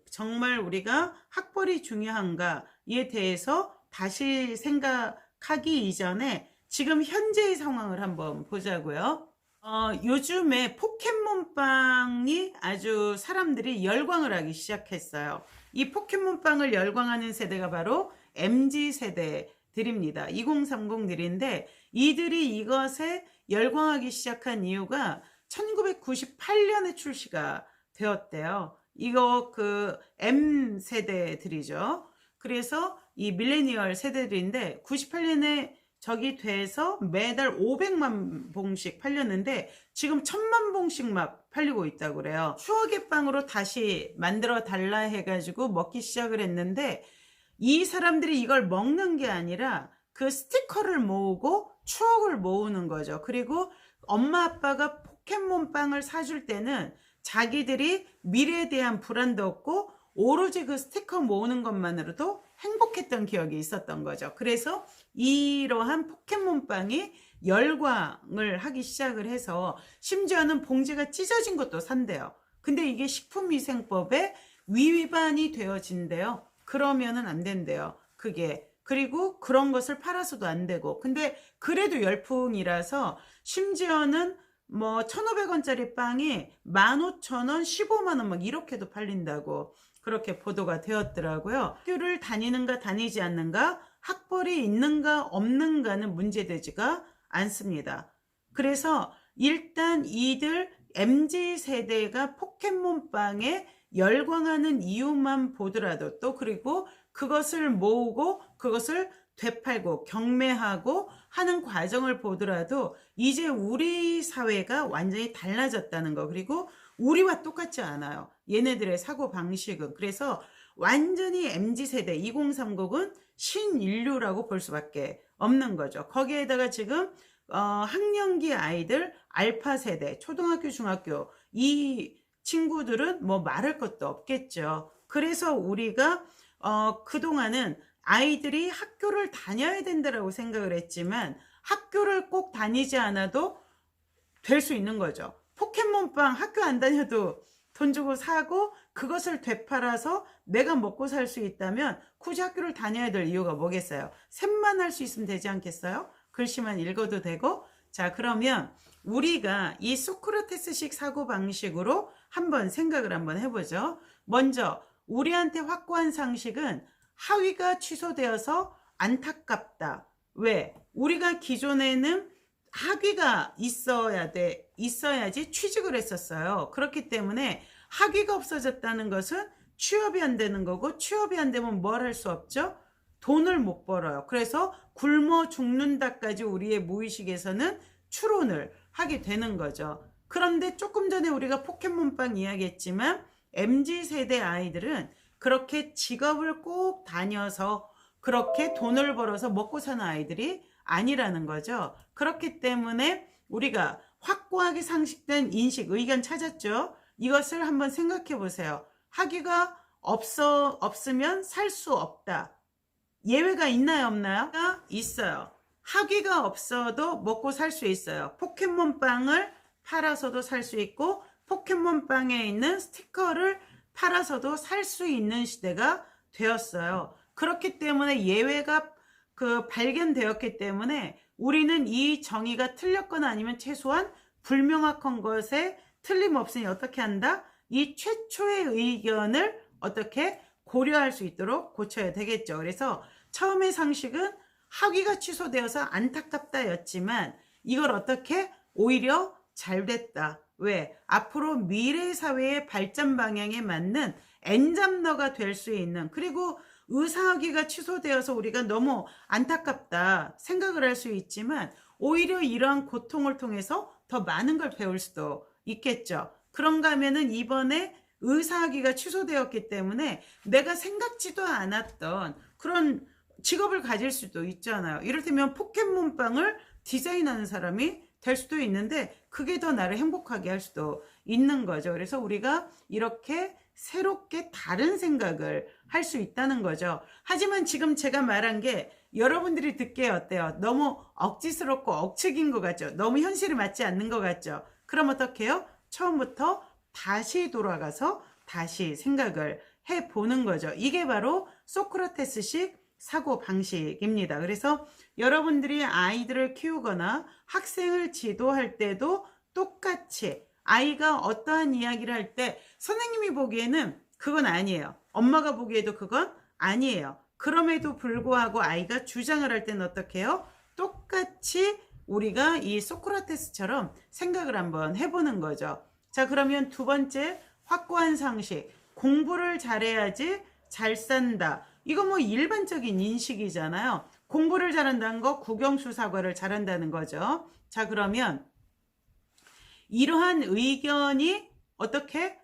정말 우리가 학벌이 중요한가에 대해서 다시 생각하기 이전에 지금 현재의 상황을 한번 보자고요. 요즘에 포켓몬빵이 아주 사람들이 열광을 하기 시작했어요. 이 포켓몬빵을 열광하는 세대가 바로 MZ세대들입니다. 2030들인데 이들이 이것에 열광하기 시작한 이유가 1998년에 출시가 되었대요. 이거 M세대들이죠. 그래서 이 밀레니얼 세대들인데 98년에 저기 돼서 매달 500만 봉씩 팔렸는데 지금 1000만 봉씩 막 팔리고 있다고 그래요. 추억의 빵으로 다시 만들어 달라 해가지고 먹기 시작을 했는데 이 사람들이 이걸 먹는 게 아니라 그 스티커를 모으고 추억을 모으는 거죠. 그리고 엄마 아빠가 포켓몬빵을 사줄 때는 자기들이 미래에 대한 불안도 없고 오로지 그 스티커 모으는 것만으로도 행복했던 기억이 있었던 거죠. 그래서 이러한 포켓몬빵이 열광을 하기 시작을 해서 심지어는 봉지가 찢어진 것도 산대요. 근데 이게 식품위생법에 위반이 되어진대요. 그러면은 안 된대요. 그게. 그리고 그런 것을 팔아서도 안 되고. 근데 그래도 열풍이라서 심지어는 뭐 1,500원짜리 빵이 15,000원, 15만원 막 이렇게도 팔린다고 그렇게 보도가 되었더라고요. 학교를 다니는가 다니지 않는가, 학벌이 있는가 없는가는 문제되지가 않습니다. 그래서 일단 이들 MZ세대가 포켓몬빵에 열광하는 이유만 보더라도 또 그리고 그것을 모으고 그것을 되팔고 경매하고 하는 과정을 보더라도 이제 우리 사회가 완전히 달라졌다는 거. 그리고 우리와 똑같지 않아요. 얘네들의 사고방식은. 그래서 완전히 MZ세대 2030은 신인류라고 볼 수밖에 없는 거죠. 거기에다가 지금 학령기 아이들 알파세대 초등학교 중학교 이 친구들은 뭐 말할 것도 없겠죠. 그래서 우리가 그동안은 아이들이 학교를 다녀야 된다고 생각을 했지만 학교를 꼭 다니지 않아도 될 수 있는 거죠. 포켓몬빵 학교 안 다녀도 돈 주고 사고 그것을 되팔아서 내가 먹고 살 수 있다면 굳이 학교를 다녀야 될 이유가 뭐겠어요? 셈만 할 수 있으면 되지 않겠어요? 글씨만 읽어도 되고. 자, 그러면 우리가 이 소크라테스식 사고방식으로 한번 생각을 한번 해보죠. 먼저 우리한테 확고한 상식은 학위가 취소되어서 안타깝다. 왜? 우리가 기존에는 학위가 있어야지 취직을 했었어요. 그렇기 때문에 학위가 없어졌다는 것은 취업이 안 되는 거고, 취업이 안 되면 뭘 할 수 없죠? 돈을 못 벌어요. 그래서 굶어 죽는다까지 우리의 무의식에서는 추론을 하게 되는 거죠. 그런데 조금 전에 우리가 포켓몬빵 이야기했지만 MZ세대 아이들은 그렇게 직업을 꼭 다녀서 그렇게 돈을 벌어서 먹고 사는 아이들이 아니라는 거죠. 그렇기 때문에 우리가 확고하게 상식된 인식, 의견 찾았죠. 이것을 한번 생각해 보세요. 학위가 없으면 살 수 없다. 예외가 있나요, 없나요? 있어요. 학위가 없어도 먹고 살 수 있어요. 포켓몬빵을 팔아서도 살 수 있고 포켓몬빵에 있는 스티커를 팔아서도 살 수 있는 시대가 되었어요. 그렇기 때문에 예외가 발견되었기 때문에 우리는 이 정의가 틀렸거나 아니면 최소한 불명확한 것에 틀림없으니 어떻게 한다? 이 최초의 의견을 어떻게 고려할 수 있도록 고쳐야 되겠죠. 그래서 처음의 상식은 학위가 취소되어서 안타깝다였지만 이걸 어떻게 오히려 잘 됐다. 왜? 앞으로 미래 사회의 발전 방향에 맞는 엔잡러가 될 수 있는, 그리고 의사학위가 취소되어서 우리가 너무 안타깝다 생각을 할 수 있지만 오히려 이러한 고통을 통해서 더 많은 걸 배울 수도 있겠죠. 그런가 하면은 이번에 의사학위가 취소되었기 때문에 내가 생각지도 않았던 그런 직업을 가질 수도 있잖아요. 이를테면 포켓몬빵을 디자인하는 사람이 될 수도 있는데 그게 더 나를 행복하게 할 수도 있는 거죠. 그래서 우리가 이렇게 새롭게 다른 생각을 할 수 있다는 거죠. 하지만 지금 제가 말한 게 여러분들이 듣기에 어때요? 너무 억지스럽고 억측인 것 같죠? 너무 현실에 맞지 않는 것 같죠? 그럼 어떻게 해요? 처음부터 다시 돌아가서 다시 생각을 해보는 거죠. 이게 바로 소크라테스식 사고 방식입니다. 그래서 여러분들이 아이들을 키우거나 학생을 지도할 때도 똑같이 아이가 어떠한 이야기를 할 때 선생님이 보기에는 그건 아니에요. 엄마가 보기에도 그건 아니에요. 그럼에도 불구하고 아이가 주장을 할 때는 어떻게 해요? 똑같이 우리가 이 소크라테스처럼 생각을 한번 해보는 거죠. 자, 그러면 두 번째, 확고한 상식. 공부를 잘해야지 잘 산다. 이거 뭐 일반적인 인식이잖아요. 공부를 잘한다는 거 국영수 사과를 잘한다는 거죠. 자, 그러면 이러한 의견이 어떻게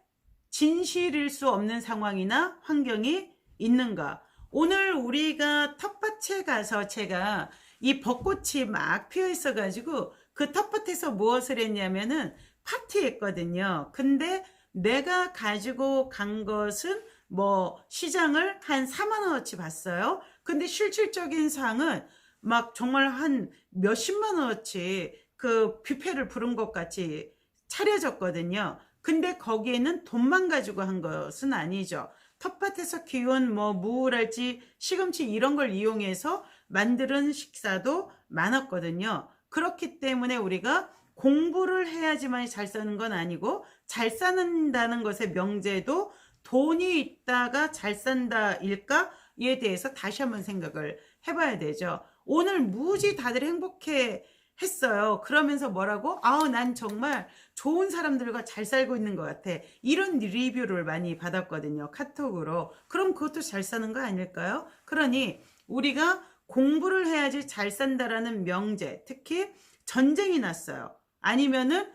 진실일 수 없는 상황이나 환경이 있는가? 오늘 우리가 텃밭에 가서 제가 이 벚꽃이 막 피어 있어 가지고 그 텃밭에서 무엇을 했냐면은 파티했거든요. 근데 내가 가지고 간 것은 뭐 시장을 한 4만 원어치 봤어요. 근데 실질적인 상은 막 정말 한 몇십만 원어치 그 뷔페를 부른 것 같이 차려졌거든요. 근데 거기에는 돈만 가지고 한 것은 아니죠. 텃밭에서 키운 뭐 무랄지 시금치 이런 걸 이용해서 만드는 식사도 많았거든요. 그렇기 때문에 우리가 공부를 해야지만 잘 사는 건 아니고 잘 사는다는 것의 명제도 돈이 있다가 잘 산다일까에 대해서 다시 한번 생각을 해봐야 되죠. 오늘 무지 다들 행복해 했어요. 그러면서 뭐라고? 아우, 난 정말 좋은 사람들과 잘 살고 있는 것 같아. 이런 리뷰를 많이 받았거든요. 카톡으로. 그럼 그것도 잘 사는 거 아닐까요? 그러니 우리가 공부를 해야지 잘 산다라는 명제, 특히 전쟁이 났어요. 아니면은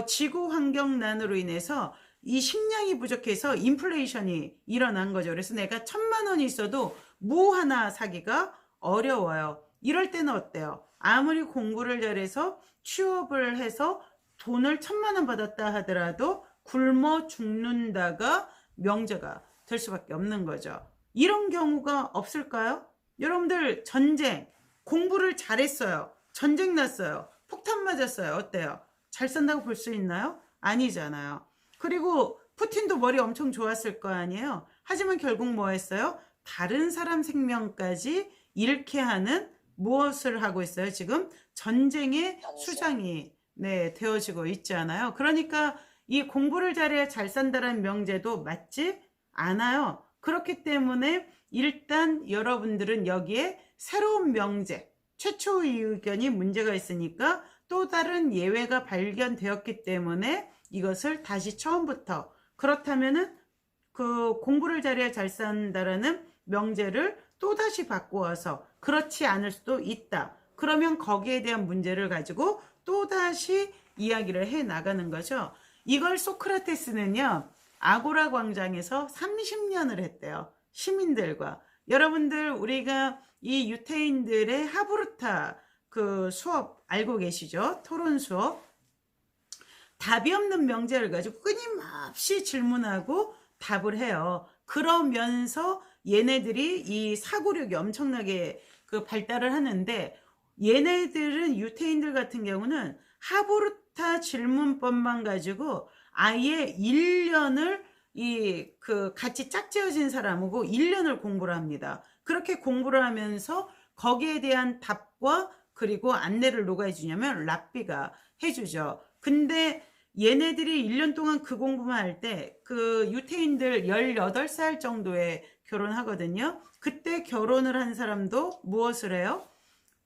지구 환경난으로 인해서 이 식량이 부족해서 인플레이션이 일어난 거죠. 그래서 내가 1,000만 원이 있어도 무 하나 사기가 어려워요. 이럴 때는 어때요? 아무리 공부를 잘해서 취업을 해서 돈을 1,000만 원 받았다 하더라도 굶어 죽는다가 명제가 될 수밖에 없는 거죠. 이런 경우가 없을까요? 여러분들 전쟁, 공부를 잘했어요. 전쟁 났어요. 폭탄 맞았어요. 어때요? 잘 산다고 볼 수 있나요? 아니잖아요. 그리고 푸틴도 머리 엄청 좋았을 거 아니에요. 하지만 결국 뭐 했어요? 다른 사람 생명까지 잃게 하는 무엇을 하고 있어요? 지금 전쟁의 수장이 되어지고 있잖아요. 그러니까 이 공부를 잘해야 잘 산다는 명제도 맞지 않아요. 그렇기 때문에 일단 여러분들은 여기에 새로운 명제, 최초의 의견이 문제가 있으니까 또 다른 예외가 발견되었기 때문에 이것을 다시 처음부터, 그렇다면은 그 공부를 잘해야 잘 산다라는 명제를 또다시 바꾸어서 그렇지 않을 수도 있다. 그러면 거기에 대한 문제를 가지고 또다시 이야기를 해 나가는 거죠. 이걸 소크라테스는요, 아고라 광장에서 30년을 했대요. 시민들과. 여러분들, 우리가 이 유태인들의 하브루타 그 수업 알고 계시죠? 토론 수업. 답이 없는 명제를 가지고 끊임없이 질문하고 답을 해요. 그러면서 얘네들이 이 사고력이 엄청나게 그 발달을 하는데, 얘네들은 유태인들 같은 경우는 하브루타 질문법만 가지고 아예 1년을 같이 짝지어진 사람하고 1년을 공부를 합니다. 그렇게 공부를 하면서 거기에 대한 답과 그리고 안내를 누가 해주냐면 랍비가 해주죠. 근데 얘네들이 1년 동안 그 공부만 할 때 그 유태인들 18살 정도에 결혼하거든요. 그때 결혼을 한 사람도 무엇을 해요?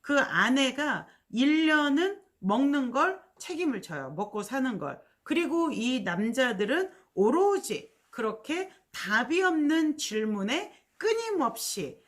그 아내가 1년은 먹는 걸 책임을 져요. 먹고 사는 걸. 그리고 이 남자들은 오로지 그렇게 답이 없는 질문에 끊임없이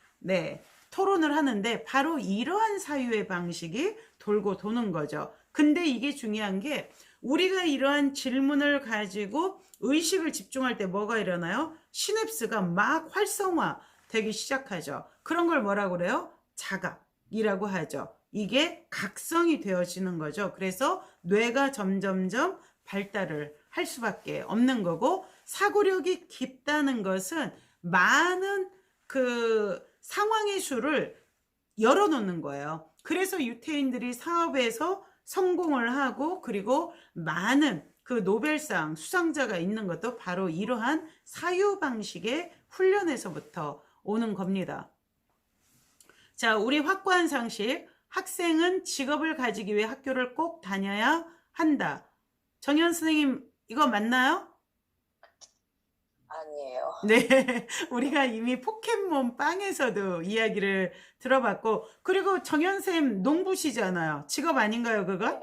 토론을 하는데, 바로 이러한 사유의 방식이 돌고 도는 거죠. 근데 이게 중요한 게, 우리가 이러한 질문을 가지고 의식을 집중할 때 뭐가 일어나요? 시냅스가 막 활성화 되기 시작하죠. 그런 걸 뭐라고 그래요? 자각이라고 하죠. 이게 각성이 되어지는 거죠. 그래서 뇌가 점점점 발달을 할 수밖에 없는 거고, 사고력이 깊다는 것은 많은 그 상황의 수를 열어놓는 거예요. 그래서 유태인들이 사업에서 성공을 하고, 그리고 많은 그 노벨상 수상자가 있는 것도 바로 이러한 사유 방식의 훈련에서부터 오는 겁니다. 자, 우리 확고한 상식. 학생은 직업을 가지기 위해 학교를 꼭 다녀야 한다. 정현 선생님, 이거 맞나요? 아니에요. 네, 우리가 이미 포켓몬 빵에서도 이야기를 들어봤고, 그리고 정현쌤 농부시잖아요. 직업 아닌가요, 그거? 네.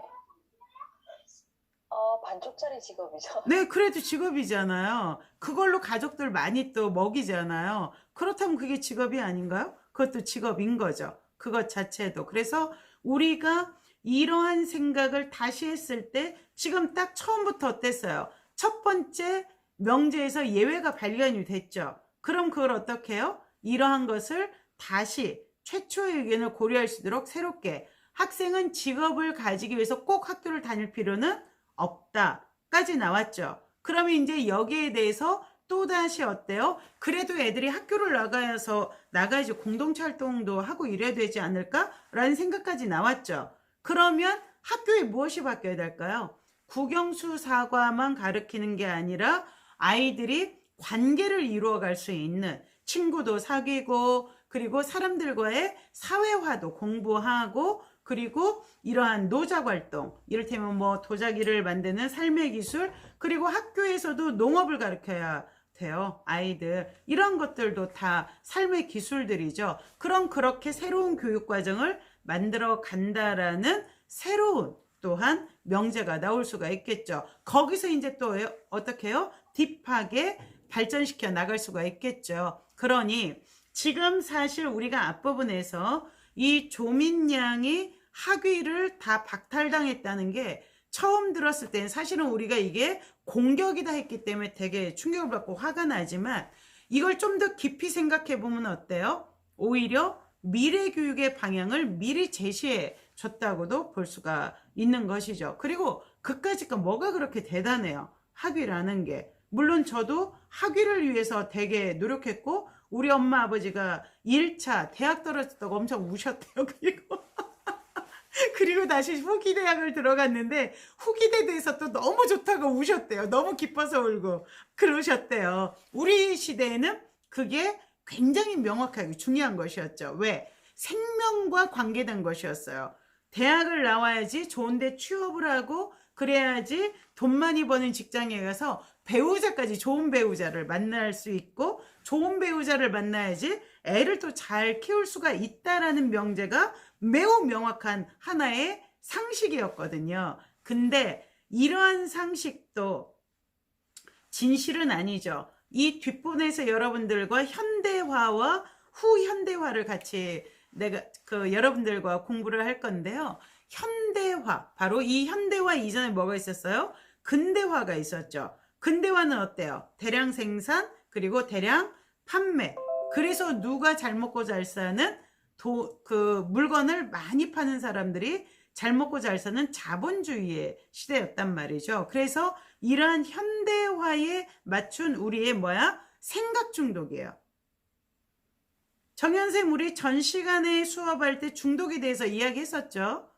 반쪽짜리 직업이죠. 네, 그래도 직업이잖아요. 그걸로 가족들 많이 또 먹이잖아요. 그렇다면 그게 직업이 아닌가요? 그것도 직업인 거죠. 그것 자체도. 그래서 우리가 이러한 생각을 다시 했을 때 지금 딱 처음부터 어땠어요? 첫 번째 명제에서 예외가 발견이 됐죠. 그럼 그걸 어떻게 해요? 이러한 것을 다시 최초의 의견을 고려할 수 있도록 새롭게 학생은 직업을 가지기 위해서 꼭 학교를 다닐 필요는 없다까지 나왔죠. 그러면 이제 여기에 대해서 또다시 어때요? 그래도 애들이 학교를 나가야지 공동체 활동도 하고 이래야 되지 않을까라는 생각까지 나왔죠. 그러면 학교에 무엇이 바뀌어야 될까요? 국영수 사과만 가르치는 게 아니라 아이들이 관계를 이루어갈 수 있는 친구도 사귀고 그리고 사람들과의 사회화도 공부하고 그리고 이러한 노작활동, 이를테면 뭐 도자기를 만드는 삶의 기술, 그리고 학교에서도 농업을 가르쳐야 돼요. 아이들. 이런 것들도 다 삶의 기술들이죠. 그럼 그렇게 새로운 교육과정을 만들어 간다라는 새로운 또한 명제가 나올 수가 있겠죠. 거기서 이제 또 어떻게 해요? 딥하게 발전시켜 나갈 수가 있겠죠. 그러니 지금 사실 우리가 앞부분에서 이 조민양이 학위를 다 박탈당했다는 게 처음 들었을 때는 사실은 우리가 이게 공격이다 했기 때문에 되게 충격을 받고 화가 나지만 이걸 좀 더 깊이 생각해 보면 어때요? 오히려 미래 교육의 방향을 미리 제시해 줬다고도 볼 수가 있는 것이죠. 그리고 그까짓 거 뭐가 그렇게 대단해요? 학위라는 게. 물론 저도 학위를 위해서 되게 노력했고 우리 엄마 아버지가 1차 대학 떨어졌다고 엄청 우셨대요. 그리고 다시 후기대학을 들어갔는데 후기대에서 또 너무 좋다고 우셨대요. 너무 기뻐서 울고 그러셨대요. 우리 시대에는 그게 굉장히 명확하게 중요한 것이었죠. 왜? 생명과 관계된 것이었어요. 대학을 나와야지 좋은데 취업을 하고 그래야지 돈 많이 버는 직장에 가서 배우자까지 좋은 배우자를 만날 수 있고 좋은 배우자를 만나야지 애를 또 잘 키울 수가 있다라는 명제가 매우 명확한 하나의 상식이었거든요. 근데 이러한 상식도 진실은 아니죠. 이 뒷부분에서 여러분들과 현대화와 후현대화를 같이 내가 여러분들과 공부를 할 건데요. 현대화, 바로 이 현대화 이전에 뭐가 있었어요? 근대화가 있었죠. 근대화는 어때요? 대량 생산 그리고 대량 판매. 그래서 누가 잘 먹고 잘 사는 물건을 많이 파는 사람들이 잘 먹고 잘 사는 자본주의의 시대였단 말이죠. 그래서 이러한 현대화에 맞춘 우리의 생각 중독이에요. 정현쌤 우리 전 시간에 수업할 때 중독에 대해서 이야기했었죠.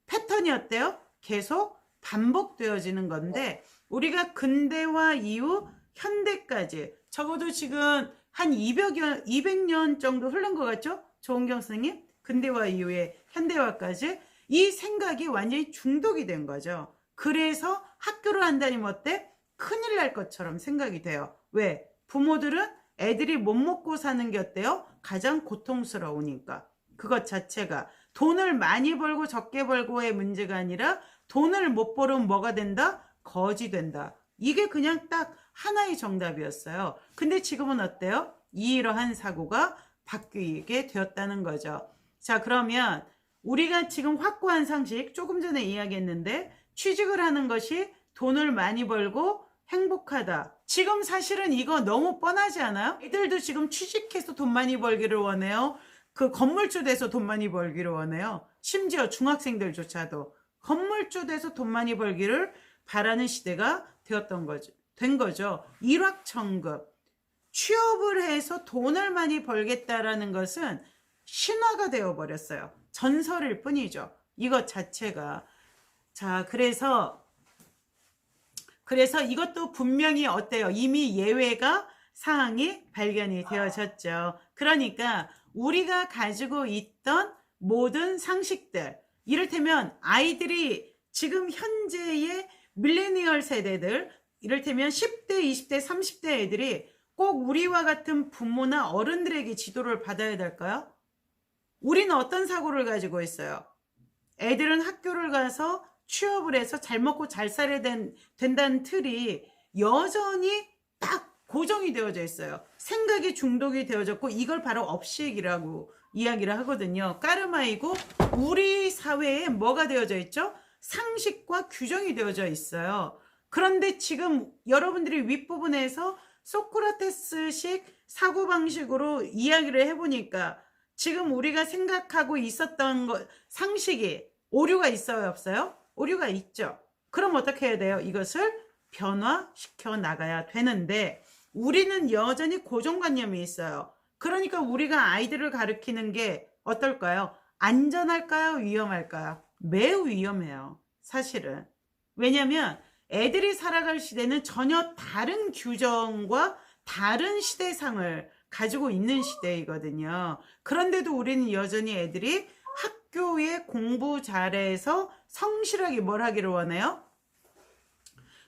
패턴이 어때요? 계속 반복되어지는 건데 우리가 근대화 이후 현대까지 적어도 지금 한 200년 정도 흐른 것 같죠? 조은경 선생님? 근대화 이후에 현대화까지 이 생각이 완전히 중독이 된 거죠. 그래서 학교를 안 다니면 어때? 큰일 날 것처럼 생각이 돼요. 왜? 부모들은 애들이 못 먹고 사는 게 어때요? 가장 고통스러우니까. 그것 자체가 돈을 많이 벌고 적게 벌고의 문제가 아니라 돈을 못 벌으면 뭐가 된다? 거지 된다. 이게 그냥 딱 하나의 정답이었어요. 근데 지금은 어때요? 이러한 사고가 바뀌게 되었다는 거죠. 자, 그러면 우리가 지금 확고한 상식 조금 전에 이야기했는데 취직을 하는 것이 돈을 많이 벌고 행복하다. 지금 사실은 이거 너무 뻔하지 않아요? 애들도 지금 취직해서 돈 많이 벌기를 원해요. 그 건물주 돼서 돈 많이 벌기를 원해요. 심지어 중학생들조차도 건물주 돼서 돈 많이 벌기를 바라는 시대가 된 거죠. 일확천금. 취업을 해서 돈을 많이 벌겠다라는 것은 신화가 되어버렸어요. 전설일 뿐이죠. 이것 자체가. 자, 그래서 그래서 이것도 분명히 어때요? 이미 예외가 사항이 발견이 되어졌죠. 그러니까 우리가 가지고 있던 모든 상식들, 이를테면 아이들이 지금 현재의 밀레니얼 세대들, 이를테면 10대, 20대, 30대 애들이 꼭 우리와 같은 부모나 어른들에게 지도를 받아야 될까요? 우리는 어떤 사고를 가지고 있어요? 애들은 학교를 가서 취업을 해서 잘 먹고 잘 살아야 된다는 틀이 여전히 딱 고정이 되어져 있어요. 생각이 중독이 되어졌고 이걸 바로 업식이라고 이야기를 하거든요. 까르마이고 우리 사회에 뭐가 되어져 있죠? 상식과 규정이 되어져 있어요. 그런데 지금 여러분들이 윗부분에서 소크라테스식 사고방식으로 이야기를 해보니까 지금 우리가 생각하고 있었던 것, 상식이 오류가 있어요, 없어요? 오류가 있죠. 그럼 어떻게 해야 돼요? 이것을 변화시켜 나가야 되는데 우리는 여전히 고정관념이 있어요. 그러니까 우리가 아이들을 가르치는 게 어떨까요? 안전할까요? 위험할까요? 매우 위험해요. 사실은. 왜냐하면 애들이 살아갈 시대는 전혀 다른 규정과 다른 시대상을 가지고 있는 시대이거든요. 그런데도 우리는 여전히 애들이 학교에 공부 잘해서 성실하게 뭘 하기를 원해요?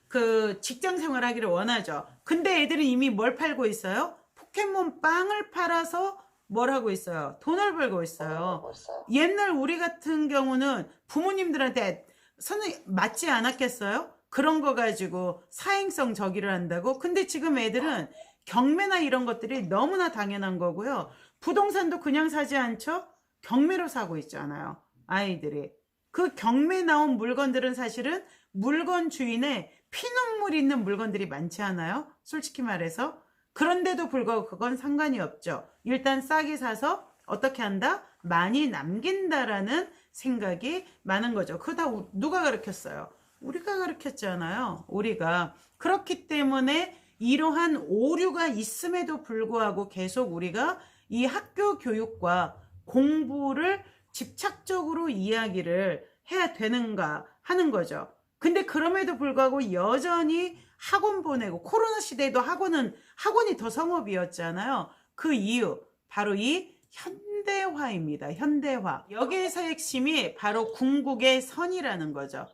그 직장 생활 하기를 원하죠. 근데 애들은 이미 뭘 팔고 있어요? 포켓몬 빵을 팔아서 뭘 하고 있어요? 돈을 벌고 있어요. 옛날 우리 같은 경우는 부모님들한테 선생님 맞지 않았겠어요? 그런 거 가지고 사행성 저기를 한다고? 근데 지금 애들은 경매나 이런 것들이 너무나 당연한 거고요. 부동산도 그냥 사지 않죠? 경매로 사고 있잖아요. 아이들이. 그 경매 나온 물건들은 사실은 물건 주인의 피눈물 있는 물건들이 많지 않아요? 솔직히 말해서. 그런데도 불구하고 그건 상관이 없죠. 일단 싸게 사서 어떻게 한다? 많이 남긴다라는 생각이 많은 거죠. 그거 다 누가 가르쳤어요? 우리가 가르쳤잖아요. 우리가. 그렇기 때문에 이러한 오류가 있음에도 불구하고 계속 우리가 이 학교 교육과 공부를 집착적으로 이야기를 해야 되는가 하는 거죠. 근데 그럼에도 불구하고 여전히 학원 보내고 코로나 시대에도 학원이 더 성업이었잖아요. 그 이유 바로 이 현대화입니다. 현대화. 여기에서 핵심이 바로 궁극의 선이라는 거죠.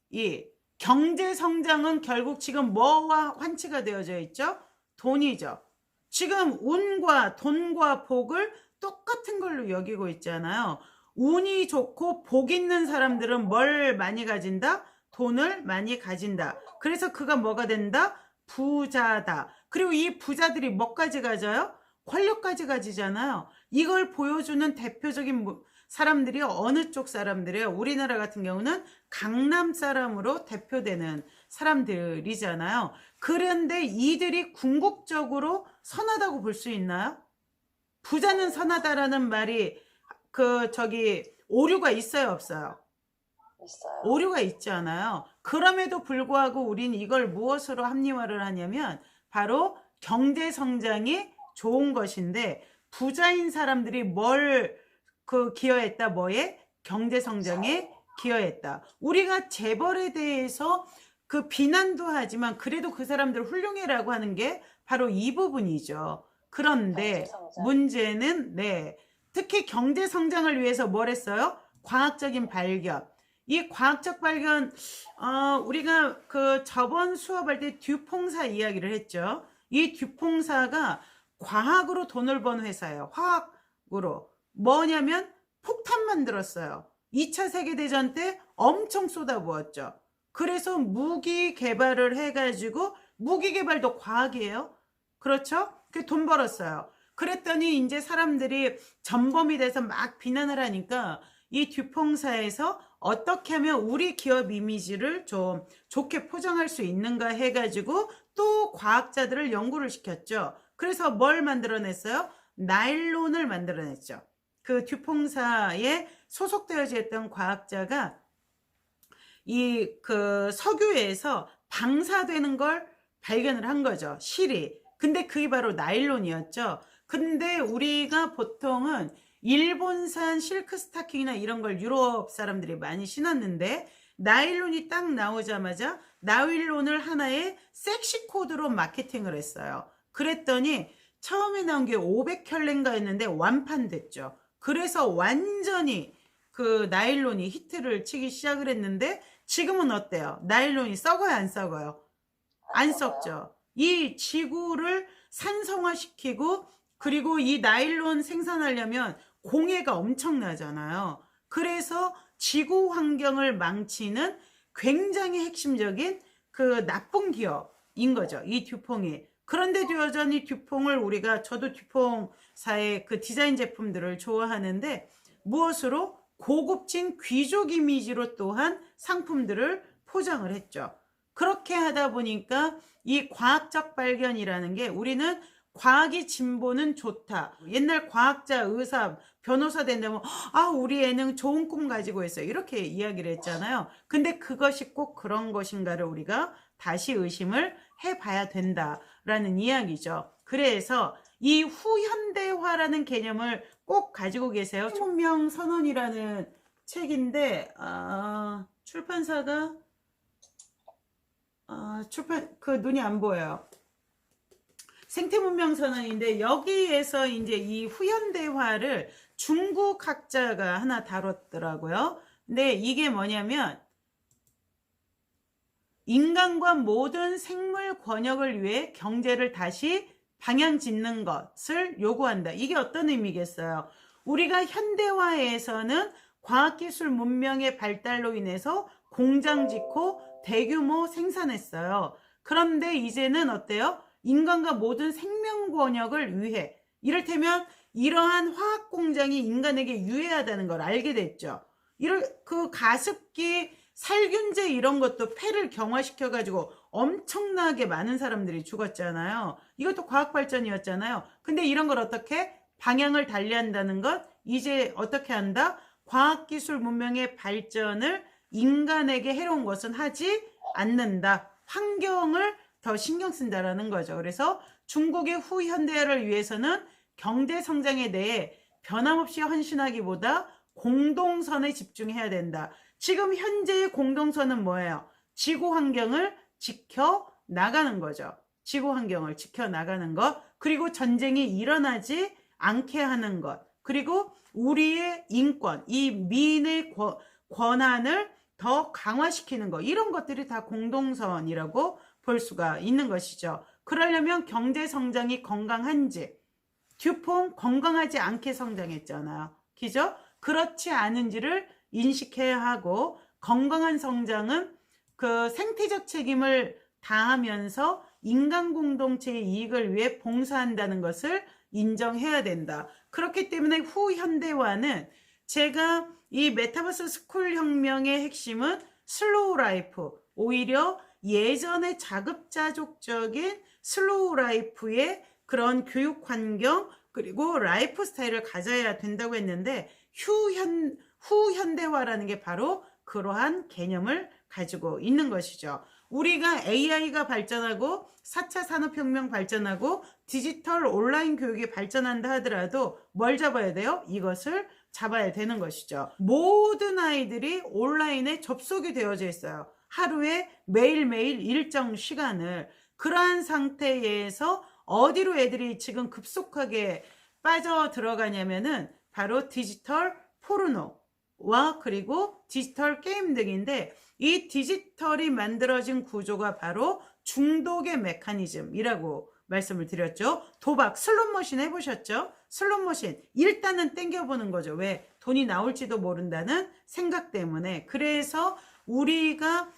이 경제 성장은 결국 지금 뭐와 환치가 되어져 있죠? 돈이죠. 지금 운과 돈과 복을 똑같은 걸로 여기고 있잖아요. 운이 좋고 복 있는 사람들은 뭘 많이 가진다? 돈을 많이 가진다. 그래서 그가 뭐가 된다? 부자다. 그리고 이 부자들이 뭐까지 가져요? 권력까지 가지잖아요. 이걸 보여주는 대표적인 사람들이 어느 쪽 사람들이에요? 우리나라 같은 경우는 강남 사람으로 대표되는 사람들이잖아요. 그런데 이들이 궁극적으로 선하다고 볼 수 있나요? 부자는 선하다라는 말이 오류가 있어요, 없어요? 있어요. 오류가 있지 않아요. 그럼에도 불구하고 우린 이걸 무엇으로 합리화를 하냐면 바로 경제 성장이 좋은 것인데 부자인 사람들이 뭘 기여했다? 뭐에? 경제 성장에 기여했다. 우리가 재벌에 대해서 비난도 하지만 그래도 그 사람들 훌륭해라고 하는 게 바로 이 부분이죠. 그런데 문제는 특히 경제 성장을 위해서 뭘 했어요? 과학적인 발견. 이 과학적 발견 우리가 저번 수업할 때 듀퐁사 이야기를 했죠. 이 듀퐁사가 과학으로 돈을 번 회사예요. 화학으로. 뭐냐면 폭탄 만들었어요. 2차 세계대전 때 엄청 쏟아부었죠. 그래서 무기 개발을 해가지고 무기 개발도 과학이에요. 그렇죠? 그 돈 벌었어요. 그랬더니 이제 사람들이 전범이 돼서 막 비난을 하니까 이 듀퐁사에서 어떻게 하면 우리 기업 이미지를 좀 좋게 포장할 수 있는가 해가지고 또 과학자들을 연구를 시켰죠. 그래서 뭘 만들어냈어요? 나일론을 만들어냈죠. 그 듀퐁사에 소속되어져 있던 과학자가 이 석유에서 방사되는 걸 발견을 한 거죠. 실이. 근데 그게 바로 나일론이었죠. 근데 우리가 보통은 일본산 실크 스타킹이나 이런 걸 유럽 사람들이 많이 신었는데 나일론이 딱 나오자마자 나일론을 하나의 섹시 코드로 마케팅을 했어요. 그랬더니 처음에 나온 게 500켤레인가 했는데 완판됐죠. 그래서 완전히 그 나일론이 히트를 치기 시작을 했는데 지금은 어때요? 나일론이 썩어요, 안 썩어요? 안 썩죠. 이 지구를 산성화시키고 그리고 이 나일론 생산하려면 공해가 엄청나잖아요. 그래서 지구 환경을 망치는 굉장히 핵심적인 그 나쁜 기업인 거죠. 이 듀퐁이. 그런데도 여전히 듀퐁을 우리가, 저도 듀퐁사의 그 디자인 제품들을 좋아하는데 무엇으로? 고급진 귀족 이미지로 또한 상품들을 포장을 했죠. 그렇게 하다 보니까 이 과학적 발견이라는 게, 우리는 과학이 진보는 좋다. 옛날 과학자, 의사, 변호사 된다면 우리 애는 좋은 꿈 가지고 있어요. 이렇게 이야기를 했잖아요. 근데 그것이 꼭 그런 것인가를 우리가 다시 의심을 해봐야 된다라는 이야기죠. 그래서 이 후현대화라는 개념을 꼭 가지고 계세요. 문명 선언이라는 책인데 출판사가 그 눈이 안 보여요. 생태문명 선언인데 여기에서 이제 이 후현대화를 중국 학자가 하나 다뤘더라고요. 근데 이게 뭐냐면 인간과 모든 생물 권역을 위해 경제를 다시 방향 짓는 것을 요구한다. 이게 어떤 의미겠어요? 우리가 현대화에서는 과학기술 문명의 발달로 인해서 공장 짓고 대규모 생산했어요. 그런데 이제는 어때요? 인간과 모든 생명 권역을 위해, 이를테면 이러한 화학 공장이 인간에게 유해하다는 걸 알게 됐죠. 그 가습기, 살균제 이런 것도 폐를 경화시켜 가지고 엄청나게 많은 사람들이 죽었잖아요. 이것도 과학 발전이었잖아요. 근데 이런 걸 어떻게 방향을 달리한다는 것, 이제 어떻게 한다? 과학기술 문명의 발전을 인간에게 해로운 것은 하지 않는다. 환경을 더 신경 쓴다라는 거죠. 그래서 중국의 후현대화를 위해서는 경제 성장에 대해 변함없이 헌신하기보다 공동선에 집중해야 된다. 지금 현재의 공동선은 뭐예요? 지구 환경을 지켜 나가는 거죠. 지구 환경을 지켜 나가는 것, 그리고 전쟁이 일어나지 않게 하는 것, 그리고 우리의 인권, 이 미인의 권한을 더 강화시키는 것, 이런 것들이 다 공동선이라고 볼 수가 있는 것이죠. 그러려면 경제 성장이 건강한지, 듀퐁 건강하지 않게 성장했잖아요. 그죠? 그렇지 않은지를 인식해야 하고, 건강한 성장은 그 생태적 책임을 다하면서 인간 공동체의 이익을 위해 봉사한다는 것을 인정해야 된다. 그렇기 때문에 후현대화는, 제가 이 메타버스 스쿨 혁명의 핵심은 슬로우 라이프, 오히려 예전의 자급자족적인 슬로우 라이프의 그런 교육 환경 그리고 라이프 스타일을 가져야 된다고 했는데, 후현대화라는 게 바로 그러한 개념을 가지고 있는 것이죠. 우리가 AI가 발전하고 4차 산업혁명 발전하고 디지털 온라인 교육이 발전한다 하더라도 뭘 잡아야 돼요? 이것을 잡아야 되는 것이죠. 모든 아이들이 온라인에 접속이 되어져 있어요. 하루에 매일매일 일정 시간을. 그러한 상태에서 어디로 애들이 지금 급속하게 빠져 들어가냐면은 바로 디지털 포르노와 그리고 디지털 게임 등인데, 이 디지털이 만들어진 구조가 바로 중독의 메커니즘이라고 말씀을 드렸죠. 도박, 슬롯머신 해보셨죠? 슬롯머신 일단은 땡겨보는 거죠. 왜? 돈이 나올지도 모른다는 생각 때문에. 그래서 우리가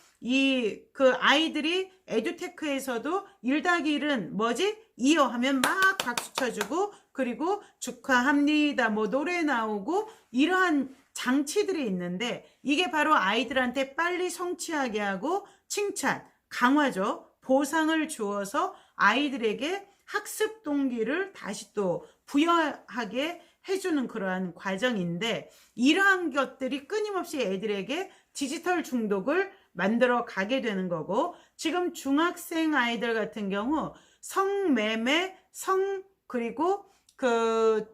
그 아이들이 에듀테크에서도 1+1은 뭐지? 2요 하면 막 박수 쳐주고, 그리고 축하합니다 뭐 노래 나오고, 이러한 장치들이 있는데, 이게 바로 아이들한테 빨리 성취하게 하고 칭찬, 강화죠. 보상을 주어서 아이들에게 학습 동기를 다시 또 부여하게 해주는 그러한 과정인데, 이러한 것들이 끊임없이 애들에게 디지털 중독을 만들어 가게 되는 거고, 지금 중학생 아이들 같은 경우 성매매, 그리고 그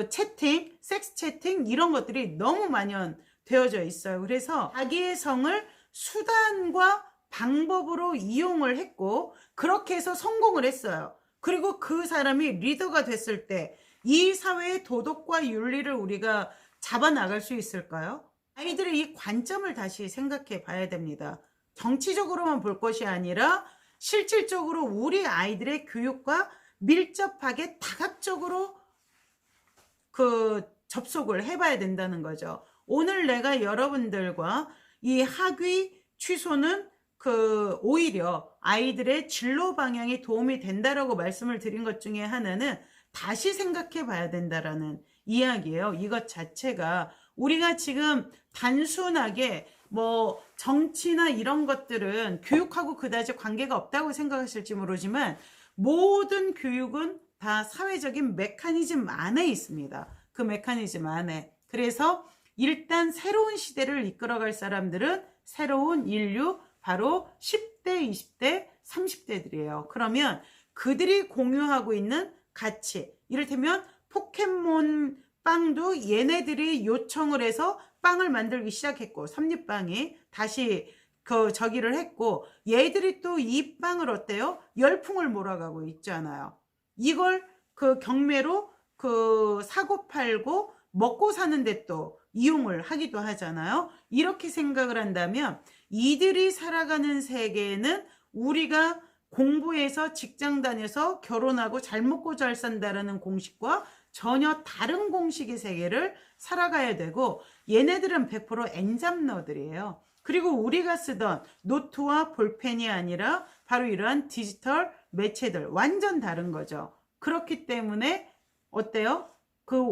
채팅, 섹스 채팅 이런 것들이 너무 만연돼 되어져 있어요. 그래서 자기의 성을 수단과 방법으로 이용을 했고 그렇게 해서 성공을 했어요. 그리고 그 사람이 리더가 됐을 때 이 사회의 도덕과 윤리를 우리가 잡아나갈 수 있을까요? 아이들의 이 관점을 다시 생각해 봐야 됩니다. 정치적으로만 볼 것이 아니라 실질적으로 우리 아이들의 교육과 밀접하게 다각적으로 접속을 해봐야 된다는 거죠. 오늘 내가 여러분들과 이 학위 취소는 오히려 아이들의 진로 방향에 도움이 된다라고 말씀을 드린 것 중에 하나는 다시 생각해 봐야 된다라는 이야기예요. 이것 자체가 우리가 지금 단순하게 뭐 정치나 이런 것들은 교육하고 그다지 관계가 없다고 생각하실지 모르지만 모든 교육은 다 사회적인 메커니즘 안에 있습니다. 그 메커니즘 안에. 그래서 일단 새로운 시대를 이끌어갈 사람들은 새로운 인류, 바로 10대, 20대, 30대들이에요. 그러면 그들이 공유하고 있는 가치, 이를테면 포켓몬 빵도 얘네들이 요청을 해서 빵을 만들기 시작했고 삼립빵이 다시 저기를 했고 얘들이 또 이 빵을 어때요? 열풍을 몰아가고 있잖아요. 이걸 경매로 사고 팔고 먹고 사는데 또 이용을 하기도 하잖아요. 이렇게 생각을 한다면 이들이 살아가는 세계에는 우리가 공부해서 직장 다녀서 결혼하고 잘 먹고 잘 산다라는 공식과 전혀 다른 공식의 세계를 살아가야 되고 얘네들은 100% 엔잡러들이에요. 그리고 우리가 쓰던 노트와 볼펜이 아니라 바로 이러한 디지털 매체들 완전 다른 거죠. 그렇기 때문에 어때요?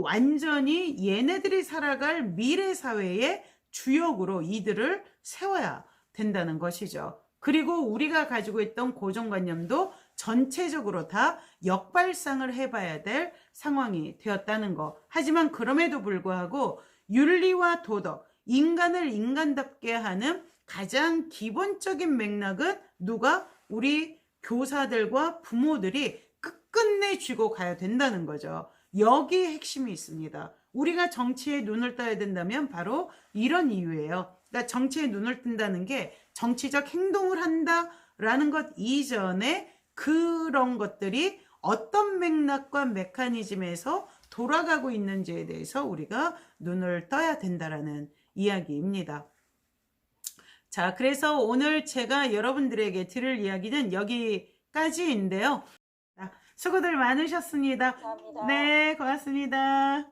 완전히 얘네들이 살아갈 미래 사회의 주역으로 이들을 세워야 된다는 것이죠. 그리고 우리가 가지고 있던 고정관념도 전체적으로 다 역발상을 해봐야 될 상황이 되었다는 거. 하지만 그럼에도 불구하고 윤리와 도덕, 인간을 인간답게 하는 가장 기본적인 맥락은 누가? 우리 교사들과 부모들이 끝끝내 쥐고 가야 된다는 거죠. 여기에 핵심이 있습니다. 우리가 정치에 눈을 떠야 된다면 바로 이런 이유예요. 그러니까 정치에 눈을 뜬다는 게 정치적 행동을 한다라는 것 이전에 그런 것들이 어떤 맥락과 메커니즘에서 돌아가고 있는지에 대해서 우리가 눈을 떠야 된다라는 이야기입니다. 자, 그래서 오늘 제가 여러분들에게 드릴 이야기는 여기까지인데요. 수고들 많으셨습니다. 감사합니다. 네, 고맙습니다.